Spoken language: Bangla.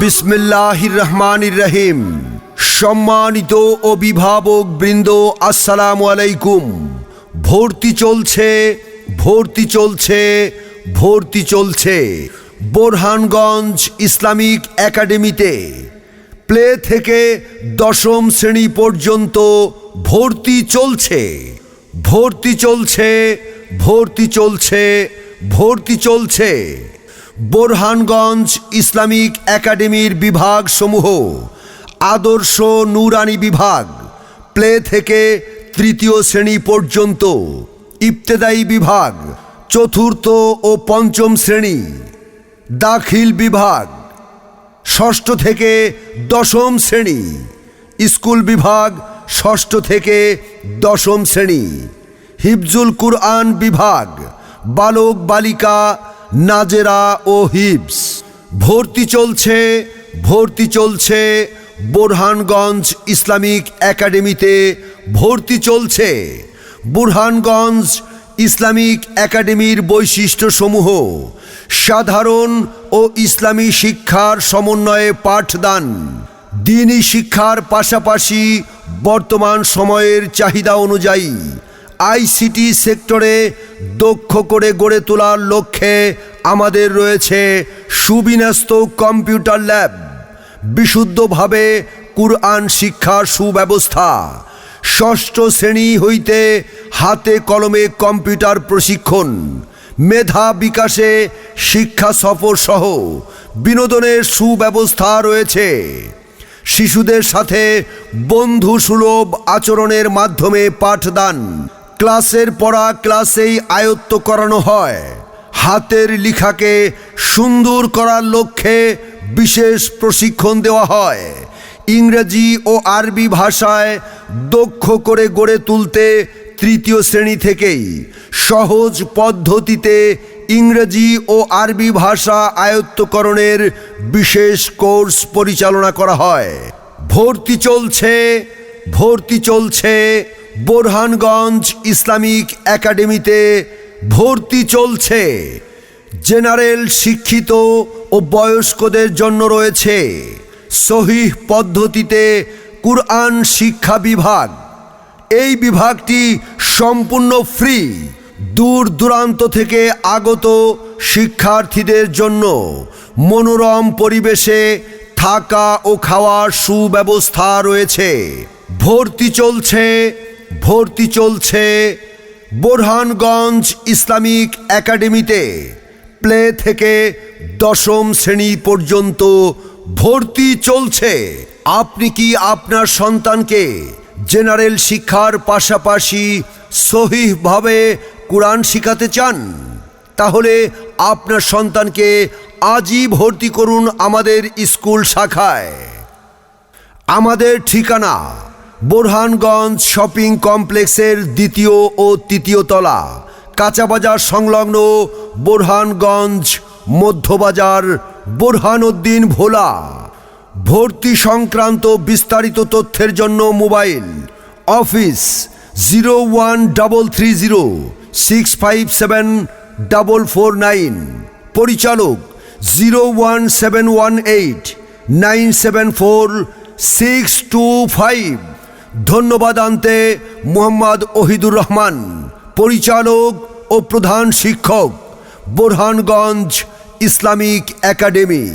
বিসমিল্লাহির রহমানির রহিম। সম্মানিত অভিভাবক বৃন্দ, আসসালামু আলাইকুম। ভর্তি চলছে, ভর্তি চলছে, ভর্তি চলছে বোরহানগঞ্জ ইসলামিক একাডেমিতে। প্লে থেকে দশম শ্রেণী পর্যন্ত ভর্তি চলছে, ভর্তি চলছে, ভর্তি চলছে, ভর্তি চলছে। বোরহানগঞ্জ ইসলামিক একাডেমির বিভাগসমূহ: আদর্শ নুরানি বিভাগ, প্লে থেকে তৃতীয় শ্রেণী পর্যন্ত। ইবতেদায়ী বিভাগ, চতুর্থ ও পঞ্চম শ্রেণী। দাখিল বিভাগ, ষষ্ঠ থেকে দশম শ্রেণী। স্কুল বিভাগ, ষষ্ঠ থেকে দশম শ্রেণী। হিফজুল কুরআন বিভাগ, বালক বালিকা, নাজেরা ও হিফজ। ভর্তি চলছে, ভর্তি চলছে বোরহানগঞ্জ ইসলামিক একাডেমিতে। ভর্তি চলছে। বোরহানগঞ্জ ইসলামিক একাডেমির বৈশিষ্ট্যসমূহ: সাধারণ ও ইসলামী শিক্ষার সমন্বয়ে পাঠদান। দ্বীনি শিক্ষার পাশাপাশি বর্তমান সময়ের চাহিদা অনুযায়ী আইসিটি সেক্টরে দক্ষ করে গড়ে তোলার লক্ষ্যে আমাদের রয়েছে সুবিন্যস্ত কম্পিউটার ল্যাব, বিশুদ্ধভাবে কুরআন শিক্ষার সুব্যবস্থা। ষষ্ঠ শ্রেণী হইতে হাতে কলমে কম্পিউটার প্রশিক্ষণ, মেধা বিকাশে শিক্ষা সফর সহ বিনোদনের সুব্যবস্থা রয়েছে। শিশুদের সাথে বন্ধু সুলভ আচরণের মাধ্যমে পাঠদান। ক্লাসের পড়া ক্লাসেই আয়ত্ত করানো হয়। হাতের লেখাকে সুন্দর করার লক্ষ্যে বিশেষ প্রশিক্ষণ দেওয়া হয়। ইংরেজি ও আরবি ভাষায় দক্ষ করে গড়ে তুলতে তৃতীয় শ্রেণী থেকেই সহজ পদ্ধতিতে ইংরেজি ও আরবি ভাষা আয়ত্তকরণের বিশেষ কোর্স পরিচালনা করা হয়। ভর্তি চলছে, ভর্তি চলছে বোরহানগঞ্জ ইসলামিক একাডেমিতে। ভর্তি চলছে। জেনারেল শিক্ষিত ও বয়স্কদের জন্য রয়েছে সহিহ পদ্ধতিতে কুরআন শিক্ষা বিভাগ। এই বিভাগটি সম্পূর্ণ ফ্রি। দূর দূরান্ত থেকে আগত শিক্ষার্থীদের জন্য মনোরম পরিবেশে থাকা ও খাওয়ার সুব্যবস্থা রয়েছে। ভর্তি চলছে, ভর্তি চলছে বোরহানগঞ্জ ইসলামিক একাডেমিতে। প্লে থেকে দশম শ্রেণী পর্যন্ত ভর্তি চলছে। আপনি কি আপনার সন্তানকে জেনারেল শিক্ষার পাশাপাশি সহিহভাবে কুরআন শিখাতে চান? তাহলে আপনার সন্তানকে আজই ভর্তি করুন আমাদের স্কুল শাখায়। আমাদের ঠিকানা বোরহানগঞ্জ শপিং কমপ্লেক্সের দ্বিতীয় ও তৃতীয় তলা, কাঁচাবাজার সংলগ্ন বোরহানগঞ্জ মধ্যবাজার, বোরহানউদ্দিন ভোলা। ভর্তি সংক্রান্ত বিস্তারিত তথ্যের জন্য মোবাইল অফিস 01306574449, পরিচালক 01718974625। ধন্যবাদ আনতে মোহাম্মদ ওহিদুর রহমান, পরিচালক ও প্রধান শিক্ষক, বোরহানগঞ্জ ইসলামিক একাডেমি।